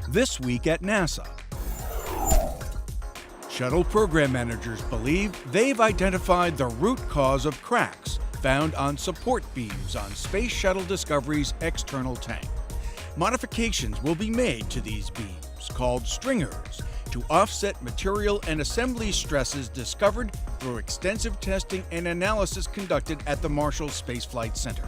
this week at NASA. Shuttle program managers believe they've identified the root cause of cracks found on support beams on Space Shuttle Discovery's external tank. Modifications will be made to these beams, called stringers, to offset material and assembly stresses discovered through extensive testing and analysis conducted at the Marshall Space Flight Center.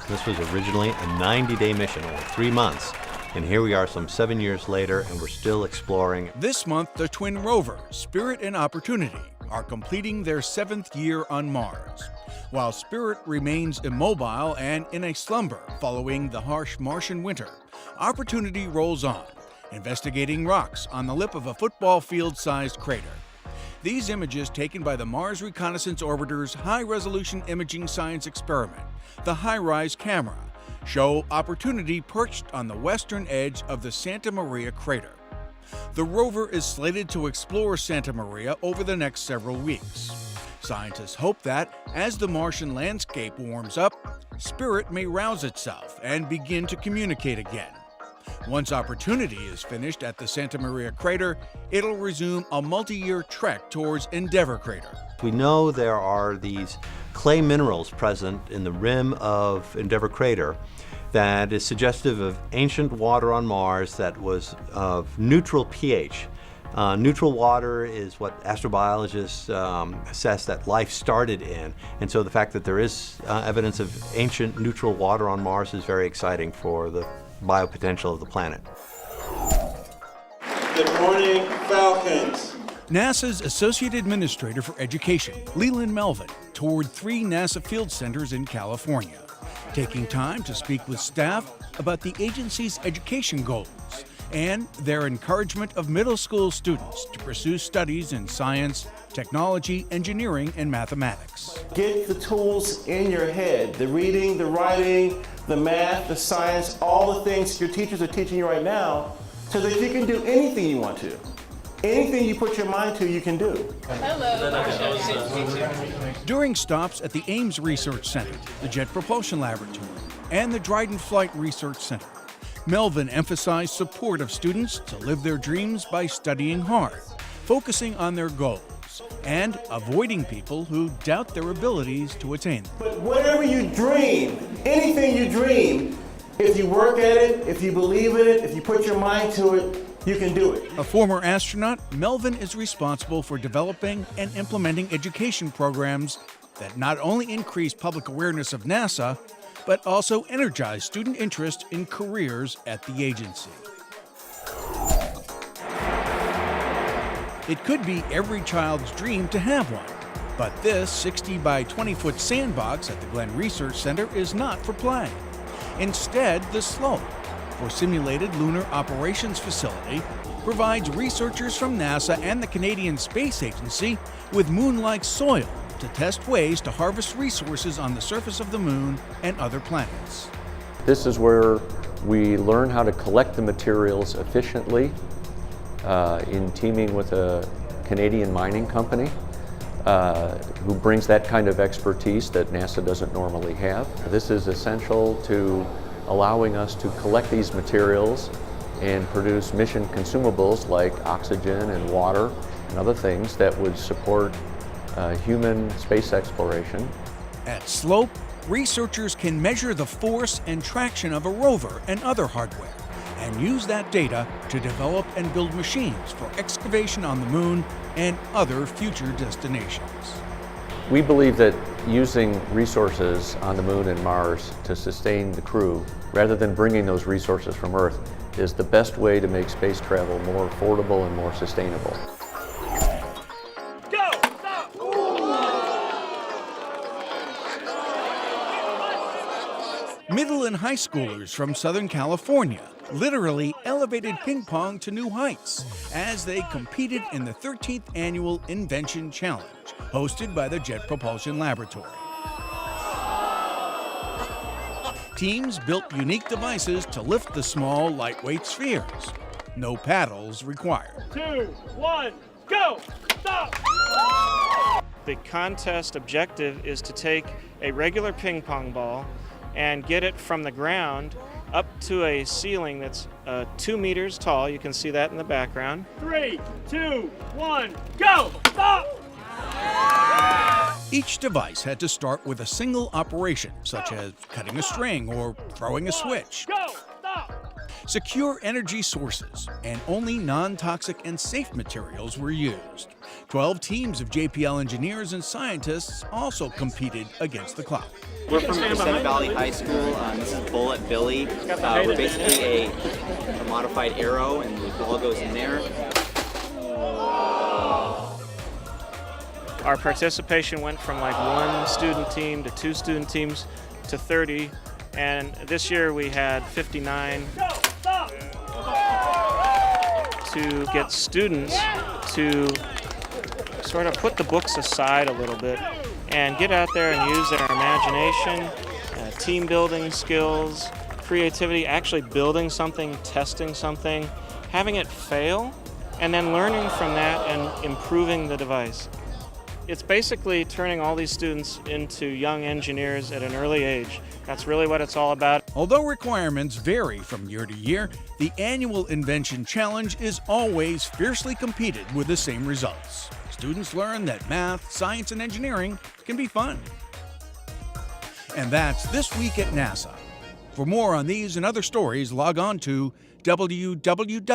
This was originally a 90-day mission, or 3 months, and here we are some 7 years later, and we're still exploring. This month, the twin rovers, Spirit and Opportunity, are completing their 7th year on Mars. While Spirit remains immobile and in a slumber following the harsh Martian winter, Opportunity rolls on, investigating rocks on the lip of a football field-sized crater. These images, taken by the Mars Reconnaissance Orbiter's high-resolution imaging science experiment, the HiRISE camera, show Opportunity perched on the western edge of the Santa Maria crater. The rover is slated to explore Santa Maria over the next several weeks. Scientists hope that, as the Martian landscape warms up, Spirit may rouse itself and begin to communicate again. Once Opportunity is finished at the Santa Maria crater, it'll resume a multi-year trek towards Endeavour crater. We know there are these clay minerals present in the rim of Endeavour crater that is suggestive of ancient water on Mars that was of neutral pH. Neutral water is what astrobiologists assess that life started in, and so the fact that there is evidence of ancient neutral water on Mars is very exciting for the biopotential of the planet. Good morning, Falcons. NASA's Associate Administrator for Education, Leland Melvin, toured 3 NASA field centers in California, taking time to speak with staff about the agency's education goals and their encouragement of middle school students to pursue studies in science, technology, engineering, and mathematics. Get the tools in your head, the reading, the writing, the math, the science, all the things your teachers are teaching you right now, so that you can do anything you want to. Anything you put your mind to, you can do. During stops at the Ames Research Center, the Jet Propulsion Laboratory, and the Dryden Flight Research Center, Melvin emphasized support of students to live their dreams by studying hard, focusing on their goals, and avoiding people who doubt their abilities to attain them. But whatever you dream, anything you dream, if you work at it, if you believe in it, if you put your mind to it, you can do it. A former astronaut, Melvin is responsible for developing and implementing education programs that not only increase public awareness of NASA, but also energize student interest in careers at the agency. It could be every child's dream to have one, but this 60 by 20 foot sandbox at the Glenn Research Center is not for play. Instead, the slope, for simulated lunar operations facility, provides researchers from NASA and the Canadian Space Agency with moon-like soil to test ways to harvest resources on the surface of the moon and other planets. This is where we learn how to collect the materials efficiently in teaming with a Canadian mining company who brings that kind of expertise that NASA doesn't normally have. This is essential to allowing us to collect these materials and produce mission consumables like oxygen and water and other things that would support human space exploration. At Slope, researchers can measure the force and traction of a rover and other hardware, and use that data to develop and build machines for excavation on the moon and other future destinations. We believe that using resources on the moon and Mars to sustain the crew, rather than bringing those resources from Earth, is the best way to make space travel more affordable and more sustainable. Middle and high schoolers from Southern California literally elevated ping pong to new heights as they competed in the 13th annual Invention Challenge, hosted by the Jet Propulsion Laboratory. Teams built unique devices to lift the small, lightweight spheres. No paddles required. 2, 1, go! Stop! The contest objective is to take a regular ping pong ball and get it from the ground up to a ceiling that's 2 meters tall. You can see that in the background. 3, 2, 1, go! Stop! Each device had to start with a single operation, such as cutting a string or throwing a switch. Go! Stop! Secure energy sources and only non-toxic and safe materials were used. 12 teams of JPL engineers and scientists also competed against the clock. We're from Crescent Valley High School. This is Bullet Billy. We're basically a modified arrow, and the ball goes in there. Our participation went from like 1 student team to 2 student teams to 30, and this year we had 59 Go! Stop! to get students to sort of put the books aside a little bit and get out there and use their imagination, team building skills, creativity, actually building something, testing something, having it fail, and then learning from that and improving the device. It's basically turning all these students into young engineers at an early age. That's really what it's all about. Although requirements vary from year to year, the annual Invention Challenge is always fiercely competed with the same results. Students learn that math, science, and engineering can be fun. And that's This Week at NASA. For more on these and other stories, log on to www.nasa.gov.